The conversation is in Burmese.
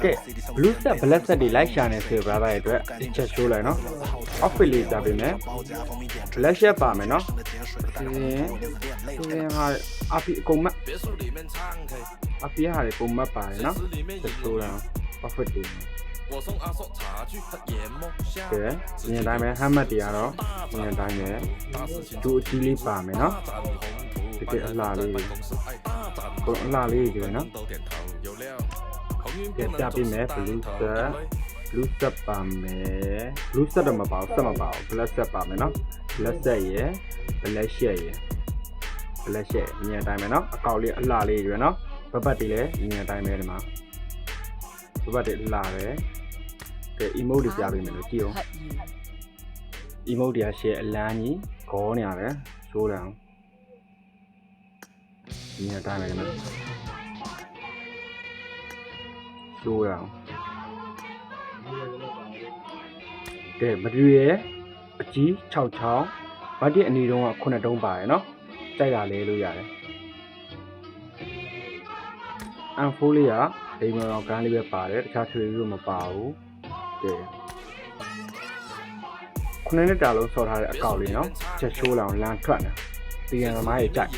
ကဲ blue set black set တွေလိုက်ရှာနေဆို brother ရဲ့အတွက်တစ်ချက် show လိုက်နော် outfit လေးပြပေးမယ် black shirt ပါမယ်နော်ဒီရင်ဟာအပီအကုန်မတ်အပီဟာတွေပုံမတ်ပါတယ်နော်ချက် show လိုက် outfit တွေကဲဒီတိုင်းပဲ helmet တွေကတော့ဒီတိုင်းပဲဒူအကြီးလေးပါမယ်နော်တကယ်အလားလေးကိုအလားလေးတွေနော်ကဲပြပေးမယ် blue set ပါမယ် blue set တော့မပါဘူး set မပါဘူး black set ပါမယ်နော် black set ရယ် black shirt ရယ် black shirt ဒီအတိုင်းပဲနော်အကောက်လေးအလားလေးတွေနော်ဘတ်တွေလည်းဒီအတိုင်းပဲဒီမှာဘတ်တွေအလားတယ်ကဲ emote တွေပြပေးမယ်လို့ကြည့်အောင် emote တွေက share အလန်းကြီးခေါ်နေရတယ်ဆိုးတယ်အောင်ဒီအတိုင်းပဲနော်ဆိုးရအောင်ကဲ material အကြီး6ချောင်းဘတ်တစ်အနီတုံးက9တုံးပါတယ်နော်ကြိုက်တာလဲလို့ရတယ် M4 လေးကဒီမှာတော့ကန်းလေးပဲပါတယ်တခြားထွေလို့မပါဘူးကဲ9နှစ်တာလုံးဆော်ထားတဲ့အကောက်လေးနော်ချက်ရှိုးလောင်လမ်းထွက်နေပြန်သမားရဲ့ကြိုက်